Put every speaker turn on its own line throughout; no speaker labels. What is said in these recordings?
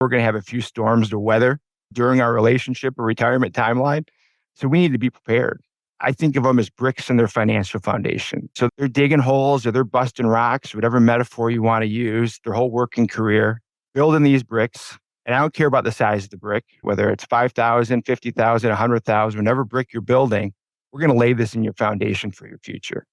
We're going to have a few storms to weather during our relationship or retirement timeline. So we need to be prepared. I think of them as bricks in their financial foundation. So they're digging holes or they're busting rocks, whatever metaphor you want to use, their whole working career, building these bricks. And I don't care about the size of the brick, whether it's 5,000, 50,000, 100,000, whatever brick you're building, we're going to lay this in your foundation for your future.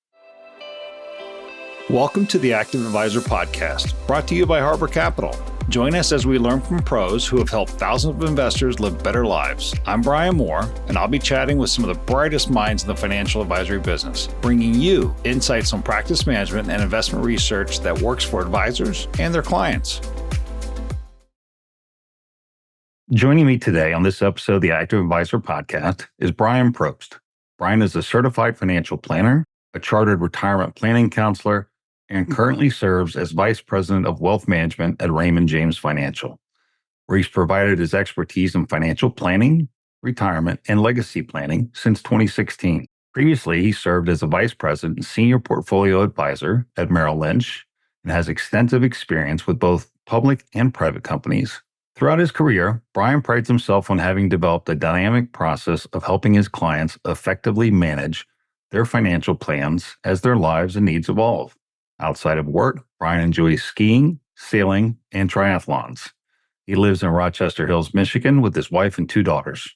Welcome to the Active Advisor Podcast, brought to you by Harbor Capital. Join us as we learn from pros who have helped thousands of investors live better lives. I'm Bryan Moore, and I'll be chatting with some of the brightest minds in the financial advisory business, bringing you insights on practice management and investment research that works for advisors and their clients. Joining me today on this episode of the Active Advisor Podcast is Bryan Probst. Bryan is a certified financial planner, a chartered retirement planning counselor, and currently serves as Vice President of Wealth Management at Raymond James Financial, where he's provided his expertise in financial planning, retirement, and legacy planning since 2016. Previously, he served as a Vice President and Senior Portfolio Advisor at Merrill Lynch and has extensive experience with both public and private companies. Throughout his career, Bryan prides himself on having developed a dynamic process of helping his clients effectively manage their financial plans as their lives and needs evolve. Outside of work, Bryan enjoys skiing, sailing, and triathlons. He lives in Rochester Hills, Michigan, with his wife and two daughters.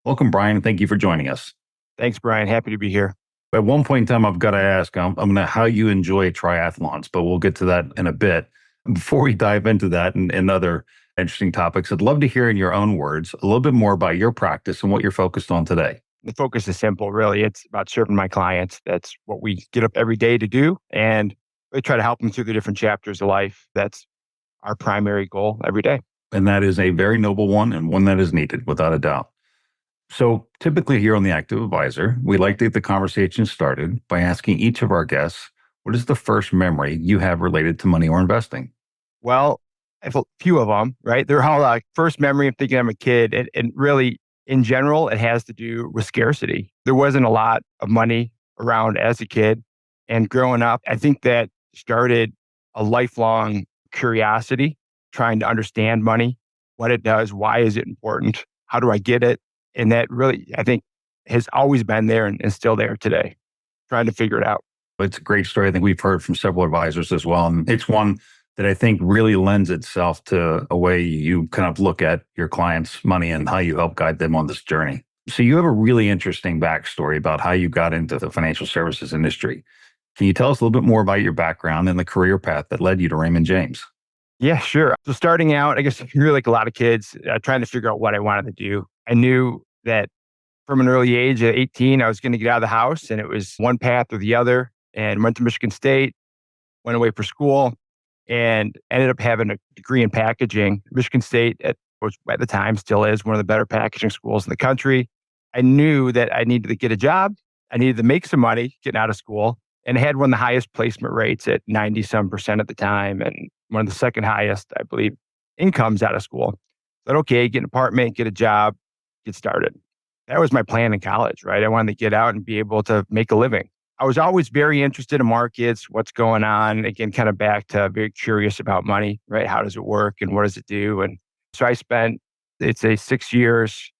Welcome, Bryan. Thank you for joining us.
Thanks, Bryan. Happy to be here.
At one point in time, I've got to ask how you enjoy triathlons, but we'll get to that in a bit. Before we dive into that and other interesting topics, I'd love to hear in your own words a little bit more about your practice and what you're focused on today.
The focus is simple, really. It's about serving my clients. That's what we get up every day to do. And we try to help them through the different chapters of life. That's our primary goal every day.
And that is a very noble one and one that is needed, without a doubt. So typically here on the Active Advisor, we like to get the conversation started by asking each of our guests, what is the first memory you have related to money or investing?
Well, I have a few of them, right? They're all like first memory of thinking I'm a kid. And really, in general, it has to do with scarcity. There wasn't a lot of money around as a kid. And growing up, I think that started a lifelong curiosity, trying to understand money, what it does, why is it important, how do I get it? And that really, I think, has always been there and is still there today, trying to figure it out.
It's a great story. I think we've heard from several advisors as well. And it's one that I think really lends itself to a way you kind of look at your clients' money and how you help guide them on this journey. So you have a really interesting backstory about how you got into the financial services industry. Can you tell us a little bit more about your background and the career path that led you to Raymond James?
Yeah, sure. So starting out, I guess you're like a lot of kids, trying to figure out what I wanted to do. I knew that from an early age at 18, I was going to get out of the house, and it was one path or the other, and went to Michigan State, went away for school, and ended up having a degree in packaging. Michigan State, which at the time still is one of the better packaging schools in the country. I knew that I needed to get a job. I needed to make some money getting out of school. And it had one of the highest placement rates at 90% at the time, and one of the second highest, I believe, incomes out of school. But okay, get an apartment, get a job, get started. That was my plan in college, right? I wanted to get out and be able to make a living. I was always very interested in markets, what's going on. Again, kind of back to very curious about money, right? How does it work and what does it do? And so I spent, it's 6 years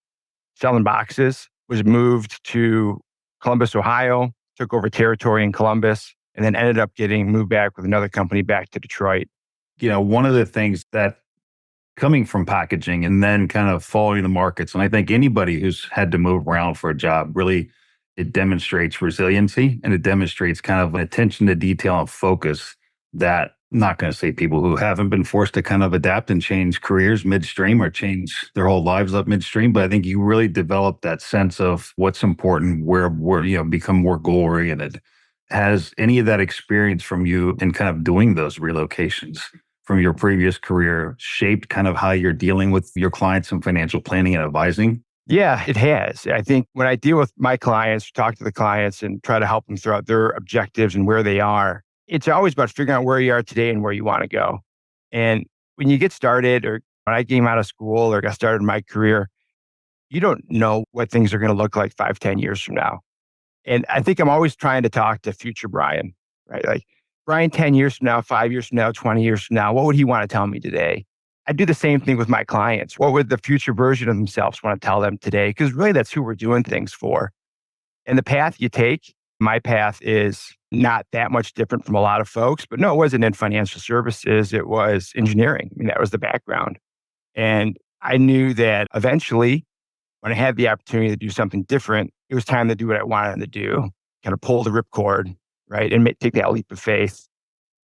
selling boxes, was moved to Columbus, Ohio, took over territory in Columbus, and then ended up getting moved back with another company back to Detroit.
You know, one of the things that coming from packaging and then kind of following the markets, and I think anybody who's had to move around for a job, really, it demonstrates resiliency and it demonstrates kind of an attention to detail and focus that, I'm not going to say people who haven't been forced to kind of adapt and change careers midstream or change their whole lives up midstream, but I think you really develop that sense of what's important, where become more goal oriented. Has any of that experience from you in kind of doing those relocations from your previous career shaped kind of how you're dealing with your clients in financial planning and advising?
Yeah, it has. I think when I deal with my clients, talk to the clients and try to help them throughout their objectives and where they are, it's always about figuring out where you are today and where you want to go. And when you get started, or when I came out of school or got started in my career, you don't know what things are going to look like 5, 10 years from now. And I think I'm always trying to talk to future Bryan, right? Like Bryan, 10 years from now, 5 years from now, 20 years from now, what would he want to tell me today? I do the same thing with my clients. What would the future version of themselves want to tell them today? Because really, that's who we're doing things for. And the path you take, my path is not that much different from a lot of folks, but no, it wasn't in financial services. It was engineering. I mean, that was the background. And I knew that eventually, when I had the opportunity to do something different, it was time to do what I wanted to do, kind of pull the ripcord, right? And take that leap of faith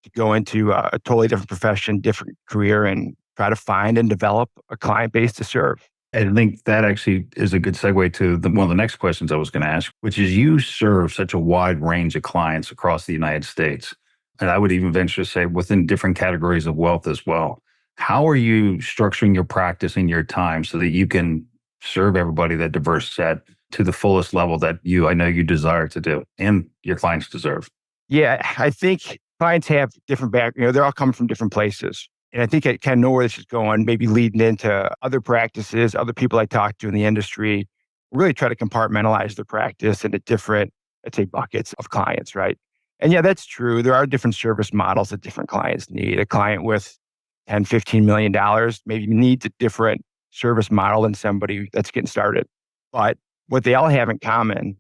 to go into a totally different profession, different career, and try to find and develop a client base to serve.
And I think that actually is a good segue to one of the next questions I was going to ask, which is you serve such a wide range of clients across the United States. And I would even venture to say within different categories of wealth as well. How are you structuring your practice and your time so that you can serve everybody, that diverse set, to the fullest level that I know you desire to do and your clients deserve?
Yeah, I think clients have different they're all coming from different places. And I think I kind of know where this is going, maybe leading into other practices, other people I talk to in the industry, really try to compartmentalize their practice into different, let's say, buckets of clients, right? And yeah, that's true. There are different service models that different clients need. A client with 10, $15 million maybe needs a different service model than somebody that's getting started. But what they all have in common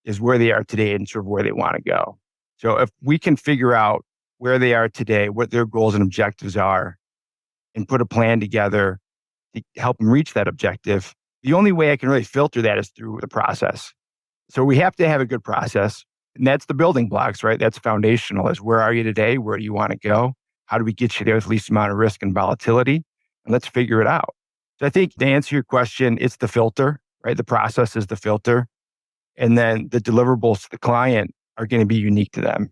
is where they are today and sort of where they want to go. So if we can figure out where they are today, what their goals and objectives are, and put a plan together to help them reach that objective, the only way I can really filter that is through the process. So we have to have a good process. And that's the building blocks, right? That's foundational is where are you today? Where do you want to go? How do we get you there with the least amount of risk and volatility? And let's figure it out. So I think to answer your question, it's the filter, right? The process is the filter. And then the deliverables to the client are going to be unique to them.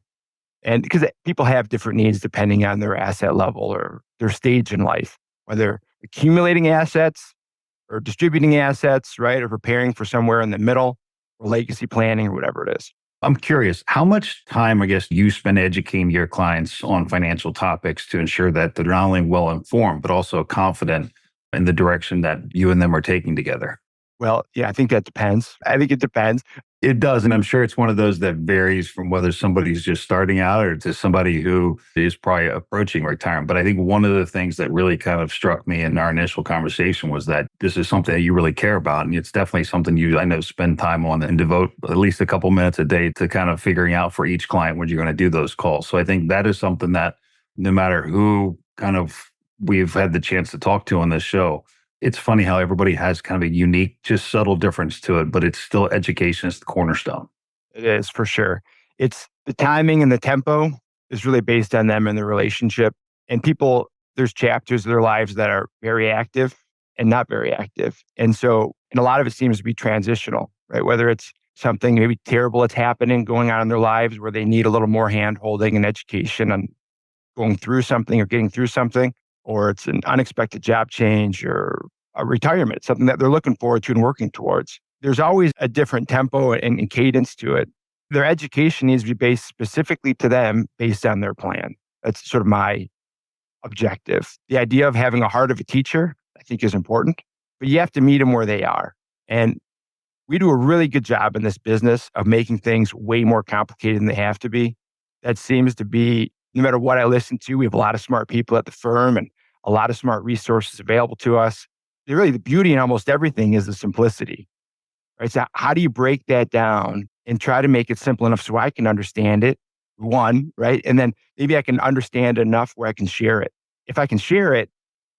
And because people have different needs depending on their asset level or their stage in life, whether accumulating assets or distributing assets, right? Or preparing for somewhere in the middle or legacy planning or whatever it is.
I'm curious, how much time, I guess, you spend educating your clients on financial topics to ensure that they're not only well informed, but also confident in the direction that you and them are taking together?
Well, yeah, I think that depends. I think it depends.
It does. And I'm sure it's one of those that varies from whether somebody's just starting out or to somebody who is probably approaching retirement. But I think one of the things that really kind of struck me in our initial conversation was that this is something that you really care about. And it's definitely something I know, spend time on and devote at least a couple minutes a day to kind of figuring out for each client when you're going to do those calls. So I think that is something that no matter who kind of we've had the chance to talk to on this show, it's funny how everybody has kind of a unique, just subtle difference to it, but it's still education is the cornerstone.
It is for sure. It's the timing and the tempo is really based on them and the relationship. And people, there's chapters of their lives that are very active and not very active. And so, and a lot of it seems to be transitional, right? Whether it's something maybe terrible that's happening, going on in their lives where they need a little more hand holding and education on going through something or getting through something, or it's an unexpected job change or a retirement, something that they're looking forward to and working towards. There's always a different tempo and cadence to it. Their education needs to be based specifically to them based on their plan. That's sort of my objective. The idea of having a heart of a teacher, I think, is important, but you have to meet them where they are. And we do a really good job in this business of making things way more complicated than they have to be. That seems to be, no matter what I listen to, we have a lot of smart people at the firm and a lot of smart resources available to us. Really, the beauty in almost everything is the simplicity, right? So how do you break that down and try to make it simple enough so I can understand it, one, right? And then maybe I can understand enough where I can share it. If I can share it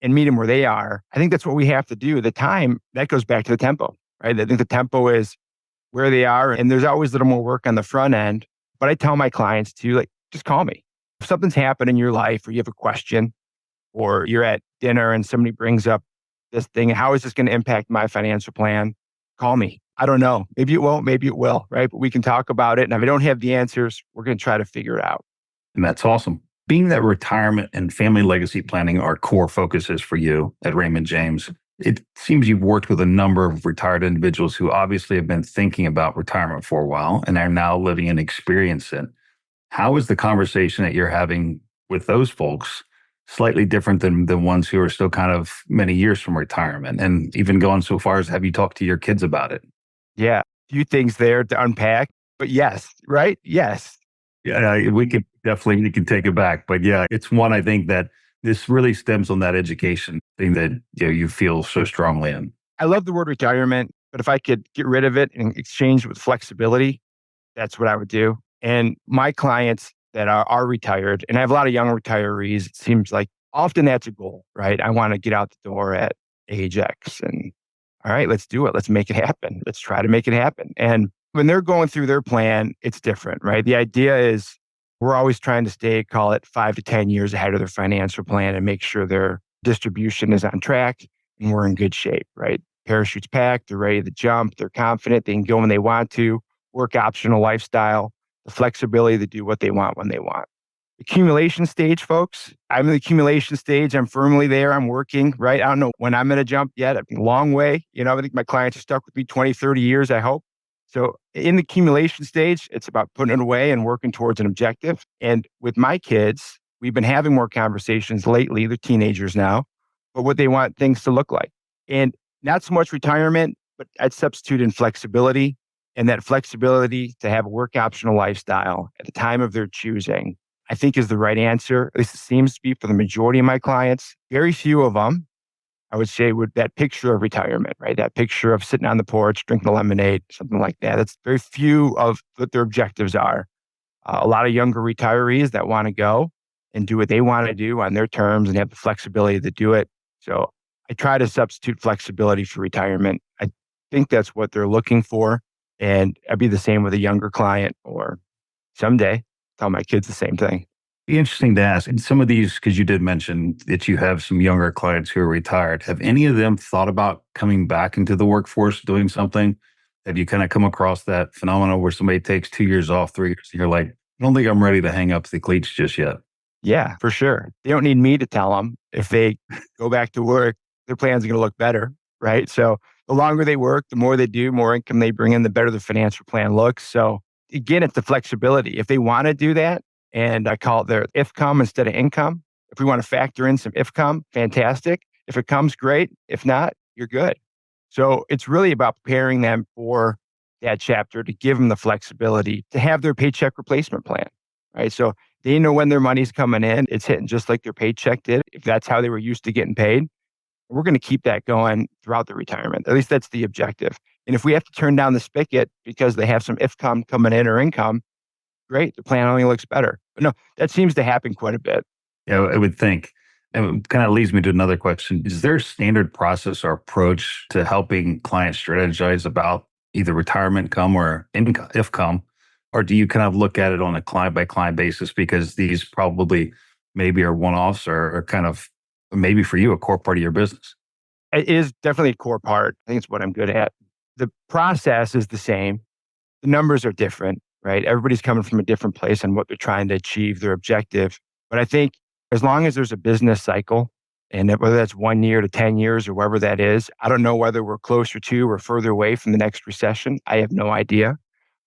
and meet them where they are, I think that's what we have to do. The time, that goes back to the tempo, right? I think the tempo is where they are, and there's always a little more work on the front end. But I tell my clients to, like, just call me. If something's happened in your life or you have a question or you're at dinner and somebody brings up this thing, how is this going to impact my financial plan? Call me. I don't know. Maybe it won't, maybe it will, right? But we can talk about it. And if I don't have the answers, we're going to try to figure it out.
And that's awesome. Being that retirement and family legacy planning are core focuses for you at Raymond James, it seems you've worked with a number of retired individuals who obviously have been thinking about retirement for a while and are now living and experiencing it. How is the conversation that you're having with those folks slightly different than the ones who are still kind of many years from retirement? And even going so far as have you talked to your kids about it?
Yeah. A few things there to unpack, but yes, right? Yes.
Yeah, we could definitely, you can take it back. But yeah, it's one I think that This really stems on that education thing that you feel so strongly in.
I love the word retirement, but if I could get rid of it and exchange it with flexibility, that's what I would do. And my clients that are retired, and I have a lot of young retirees, it seems like often that's a goal, right? I want to get out the door at age X. And all right, let's do it. Let's make it happen. Let's try to make it happen. And when they're going through their plan, it's different, right? The idea is we're always trying to stay, call it 5 to 10 years ahead of their financial plan and make sure their distribution is on track and we're in good shape, right? Parachutes packed, they're ready to jump, they're confident, they can go when they want to, work optional lifestyle, the flexibility to do what they want when they want. Accumulation stage, folks. I'm in the accumulation stage. I'm firmly there. I'm working, right? I don't know when I'm going to jump yet. I've been a long way. I think my clients are stuck with me 20, 30 years, I hope. So in the accumulation stage, it's about putting it away and working towards an objective. And with my kids, we've been having more conversations lately. They're teenagers now, but what they want things to look like. And not so much retirement, but I'd substitute in flexibility, and that flexibility to have a work optional lifestyle at the time of their choosing, I think is the right answer. At least it seems to be for the majority of my clients. Very few of them, I would say, with that picture of retirement, right? That picture of sitting on the porch, drinking lemonade, something like that. That's very few of what their objectives are. A lot of younger retirees that want to go and do what they want to do on their terms and have the flexibility to do it. So I try to substitute flexibility for retirement. I think that's what they're looking for. And I'd be the same with a younger client, or someday tell my kids the same thing.
Be interesting to ask. And some of these, because you did mention that you have some younger clients who are retired, have any of them thought about coming back into the workforce, doing something? Have you kind of come across that phenomenon where somebody takes 2 years off, 3 years, and you're like, I don't think I'm ready to hang up the cleats just yet?
Yeah, for sure. They don't need me to tell them if they go back to work, their plan's going to look better, right? So the longer they work, the more they do, more income they bring in, the better the financial plan looks. So again, it's the flexibility. If they want to do that, and I call it their ifcome instead of income. If we want to factor in some ifcome, fantastic. If it comes, great. If not, you're good. So it's really about preparing them for that chapter to give them the flexibility to have their paycheck replacement plan, right? So they know when their money's coming in, it's hitting just like their paycheck did. If that's how they were used to getting paid, we're going to keep that going throughout the retirement. At least that's the objective. And if we have to turn down the spigot because they have some ifcome coming in or income, great. The plan only looks better. But no, that seems to happen quite a bit.
Yeah, I would think. And it kind of leads me to another question. Is there a standard process or approach to helping clients strategize about either retirement income or income, ifcome? Or do you kind of look at it on a client by client basis because these probably maybe are one offs or kind of maybe for you a core part of your business?
It is definitely a core part. I think it's what I'm good at. The process is the same. The numbers are different, right? Everybody's coming from a different place on what they're trying to achieve, their objective. But I think as long as there's a business cycle, and whether that's 1 year to 10 years or wherever that is, I don't know whether we're closer to or further away from the next recession. I have no idea.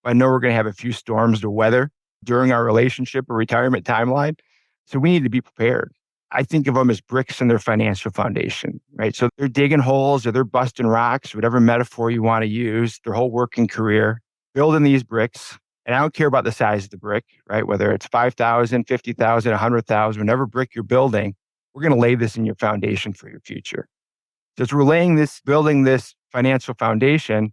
I know we're going to have a few storms to weather during our relationship or retirement timeline. So we need to be prepared. I think of them as bricks in their financial foundation, right? So they're digging holes or they're busting rocks, whatever metaphor you want to use, their whole working career, building these bricks. And I don't care about the size of the brick, right? Whether it's 5,000, 50,000, 100,000, whatever brick you're building, we're going to lay this in your foundation for your future. So as we're building this financial foundation,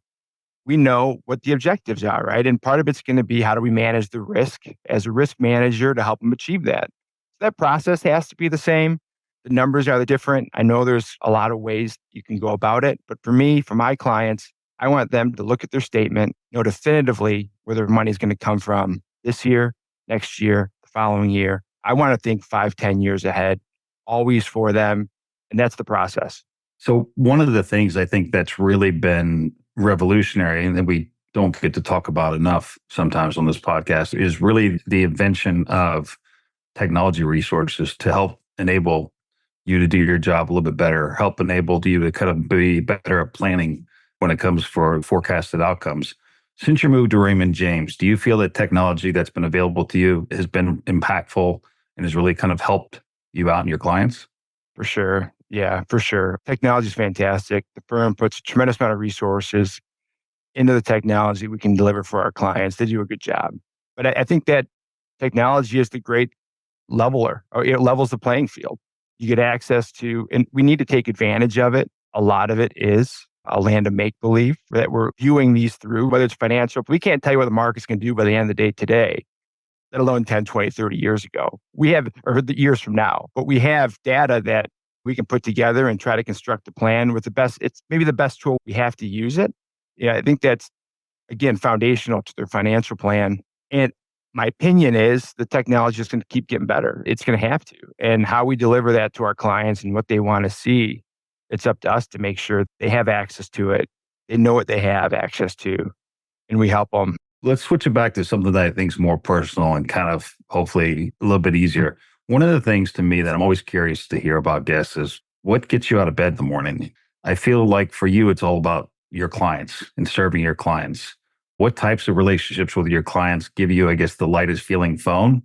we know what the objectives are, right? And part of it's going to be how do we manage the risk as a risk manager to help them achieve that. So that process has to be the same. The numbers are the different. I know there's a lot of ways you can go about it, but for me, for my clients, I want them to look at their statement, know definitively where their money is going to come from this year, next year, the following year. I want to think 5, 10 years ahead, always for them. And that's the process.
So one of the things I think that's really been revolutionary and that we don't get to talk about enough sometimes on this podcast is really the invention of technology resources to help enable you to do your job a little bit better, help enable you to kind of be better at planning when it comes for forecasted outcomes. Since your move to Raymond James, do you feel that technology that's been available to you has been impactful and has really kind of helped you out and your clients?
For sure. Yeah, for sure. Technology is fantastic. The firm puts a tremendous amount of resources into the technology we can deliver for our clients. They do a good job. But I think that technology is the great leveler, or it levels the playing field. You get access to, and we need to take advantage of it. A lot of it is a land of make believe that we're viewing these through, whether it's financial. We can't tell you what the market's going to do by the end of the day today, let alone 10, 20, 30 years ago. We have, or the years from now, but we have data that we can put together and try to construct a plan with the best. It's maybe the best tool. We have to use it. Yeah, I think that's, again, foundational to their financial plan. And my opinion is the technology is going to keep getting better. It's going to have to. And how we deliver that to our clients and what they want to see, it's up to us to make sure they have access to it. They know what they have access to, and we help them.
Let's switch it back to something that I think is more personal and kind of hopefully a little bit easier. One of the things to me that I'm always curious to hear about guests is what gets you out of bed in the morning? I feel like for you, it's all about your clients and serving your clients. What types of relationships with your clients give you, I guess, the lightest feeling phone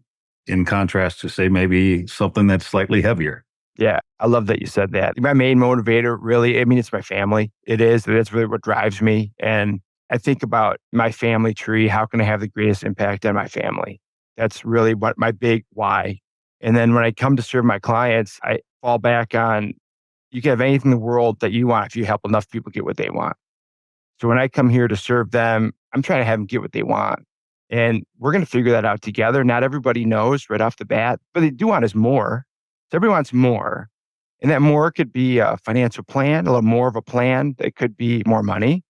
in contrast to, say, maybe something that's slightly heavier?
Yeah, I love that you said that. My main motivator, really, I mean, it's my family. It is. That's really what drives me. And I think about my family tree. How can I have the greatest impact on my family? That's really what my big why. And then when I come to serve my clients, I fall back on you can have anything in the world that you want if you help enough people get what they want. So when I come here to serve them, I'm trying to have them get what they want. And we're going to figure that out together. Not everybody knows right off the bat, but they do want is more. So everyone wants more. And that more could be a financial plan, a little more of a plan. It could be more money.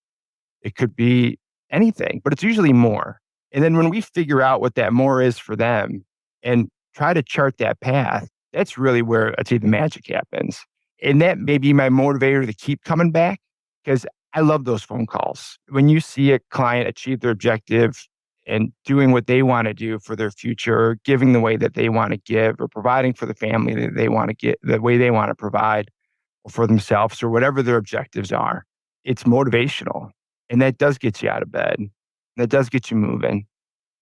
It could be anything, but it's usually more. And then when we figure out what that more is for them and try to chart that path, that's really where I'd say the magic happens. And that may be my motivator to keep coming back because I love those phone calls. When you see a client achieve their objective and doing what they want to do for their future, giving the way that they want to give, or providing for the family that they want to get, the way they want to provide, or for themselves, or whatever their objectives are, it's motivational. And that does get you out of bed. That does get you moving.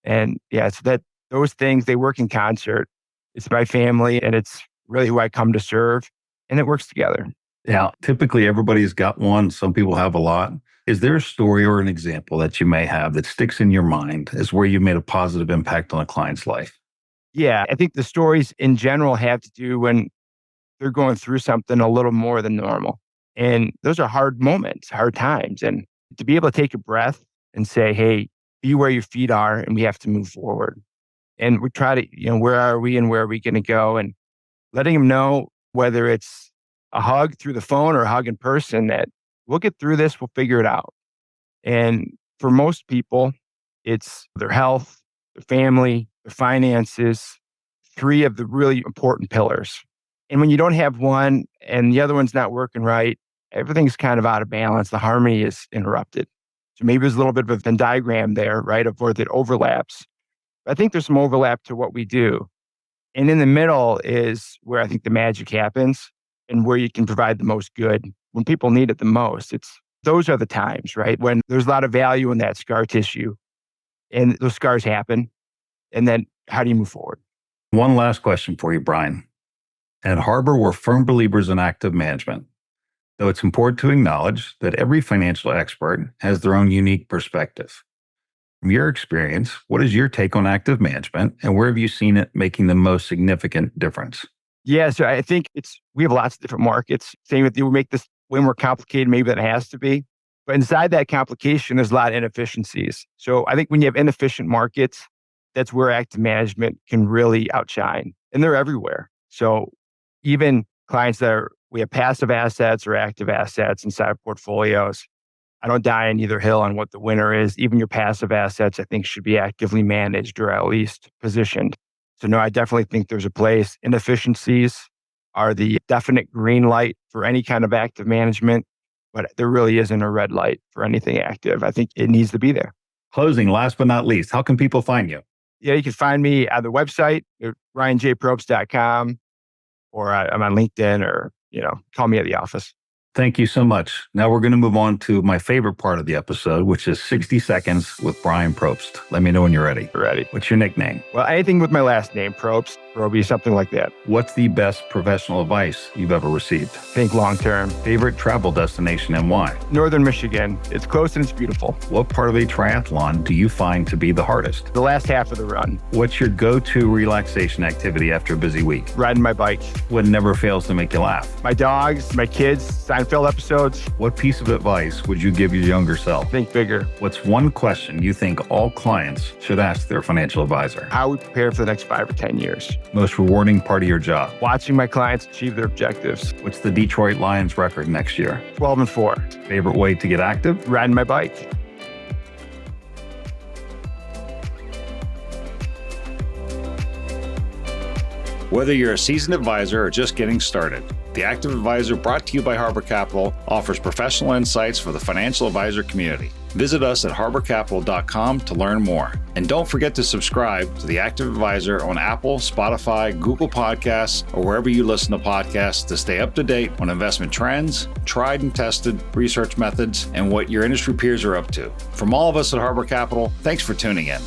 And yeah, it's that those things, they work in concert. It's my family and it's really who I come to serve. And it works together.
Yeah, typically everybody's got one. Some people have a lot. Is there a story or an example that you may have that sticks in your mind as where you made a positive impact on a client's life?
Yeah, I think the stories in general have to do when they're going through something a little more than normal. And those are hard moments, hard times. And to be able to take a breath and say, hey, be where your feet are and we have to move forward. And we try to, where are we and where are we going to go? And letting them know whether it's a hug through the phone or a hug in person that we'll get through this, we'll figure it out. And for most people, it's their health, their family, their finances, three of the really important pillars. And when you don't have one and the other one's not working right, everything's kind of out of balance. The harmony is interrupted. So maybe there's a little bit of a Venn diagram there, right, of where it overlaps. But I think there's some overlap to what we do. And in the middle is where I think the magic happens and where you can provide the most good when people need it the most. Those are the times, right? When there's a lot of value in that scar tissue and those scars happen. And then how do you move forward?
One last question for you, Bryan. At Harbor, we're firm believers in active management, though it's important to acknowledge that every financial expert has their own unique perspective. From your experience, what is your take on active management and where have you seen it making the most significant difference?
Yeah, so I think we have lots of different markets. Same with you, we make this way more complicated maybe than it has to be. But inside that complication, there's a lot of inefficiencies. So I think when you have inefficient markets, that's where active management can really outshine. And they're everywhere. So even clients we have passive assets or active assets inside portfolios. I don't die on either hill on what the winner is. Even your passive assets, I think, should be actively managed or at least positioned. So no, I definitely think there's a place. Inefficiencies are the definite green light for any kind of active management, but there really isn't a red light for anything active. I think it needs to be there.
Closing, last but not least, how can people find you?
Yeah, you can find me at the website, ryanjprobst.com, or I'm on LinkedIn or, call me at the office.
Thank you so much. Now we're going to move on to my favorite part of the episode, which is 60 Seconds with Bryan Probst. Let me know when you're ready.
Ready.
What's your nickname?
Well, anything with my last name, Probst, Roby, something like that.
What's the best professional advice you've ever received?
Think long term.
Favorite travel destination and why?
Northern Michigan. It's close and it's beautiful.
What part of a triathlon do you find to be the hardest?
The last half of the run.
What's your go-to relaxation activity after a busy week?
Riding my bike.
What never fails to make you laugh?
My dogs, my kids, Seinfeld episodes.
What piece of advice would you give your younger self?
Think bigger.
What's one question you think all clients should ask their financial advisor?
How we prepare for the next 5 or 10 years.
Most rewarding part of your job?
Watching my clients achieve their objectives.
What's the Detroit Lions record next year?
12-4.
Favorite way to get active?
Riding my bike.
Whether you're a seasoned advisor or just getting started, the Active Advisor, brought to you by Harbor Capital, offers professional insights for the financial advisor community. Visit us at harborcapital.com to learn more. And don't forget to subscribe to the Active Advisor on Apple, Spotify, Google Podcasts, or wherever you listen to podcasts to stay up to date on investment trends, tried and tested research methods, and what your industry peers are up to. From all of us at Harbor Capital, thanks for tuning in.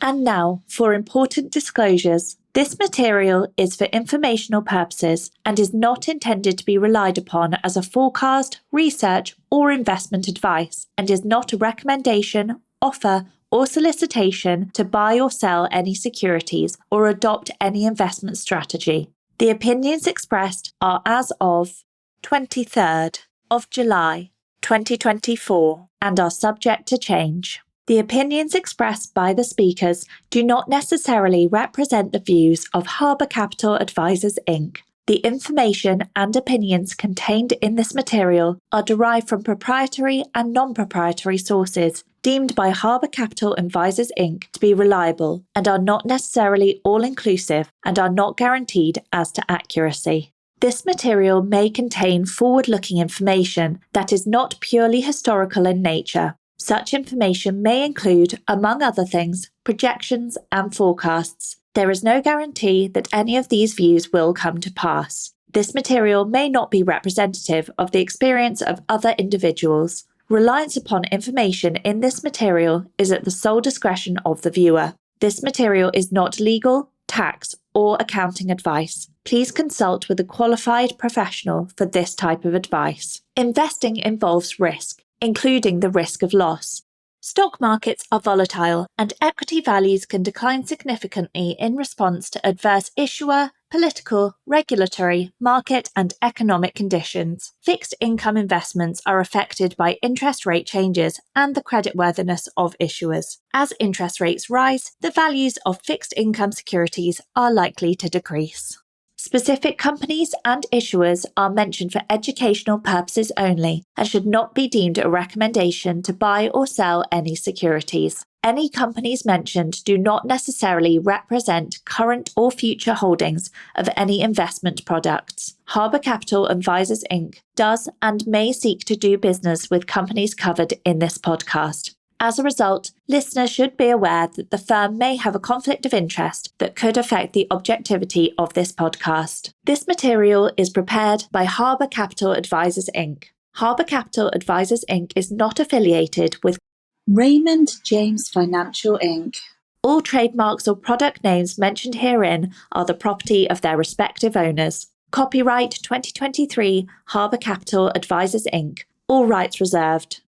And now for important disclosures. This material is for informational purposes and is not intended to be relied upon as a forecast, research, or investment advice, and is not a recommendation, offer, or solicitation to buy or sell any securities or adopt any investment strategy. The opinions expressed are as of 23rd of July, 2024, and are subject to change. The opinions expressed by the speakers do not necessarily represent the views of Harbor Capital Advisors, Inc. The information and opinions contained in this material are derived from proprietary and non-proprietary sources deemed by Harbor Capital Advisors, Inc. to be reliable and are not necessarily all-inclusive and are not guaranteed as to accuracy. This material may contain forward-looking information that is not purely historical in nature. Such information may include, among other things, projections and forecasts. There is no guarantee that any of these views will come to pass. This material may not be representative of the experience of other individuals. Reliance upon information in this material is at the sole discretion of the viewer. This material is not legal, tax, or accounting advice. Please consult with a qualified professional for this type of advice. Investing involves risk, including the risk of loss. Stock markets are volatile, and equity values can decline significantly in response to adverse issuer, political, regulatory, market, and economic conditions. Fixed income investments are affected by interest rate changes and the creditworthiness of issuers. As interest rates rise, the values of fixed income securities are likely to decrease. Specific companies and issuers are mentioned for educational purposes only and should not be deemed a recommendation to buy or sell any securities. Any companies mentioned do not necessarily represent current or future holdings of any investment products. Harbor Capital Advisors, Inc. does and may seek to do business with companies covered in this podcast. As a result, listeners should be aware that the firm may have a conflict of interest that could affect the objectivity of this podcast. This material is prepared by Harbor Capital Advisors, Inc. Harbor Capital Advisors, Inc. is not affiliated with
Raymond James Financial, Inc.
All trademarks or product names mentioned herein are the property of their respective owners. Copyright 2023 Harbor Capital Advisors, Inc. All rights reserved.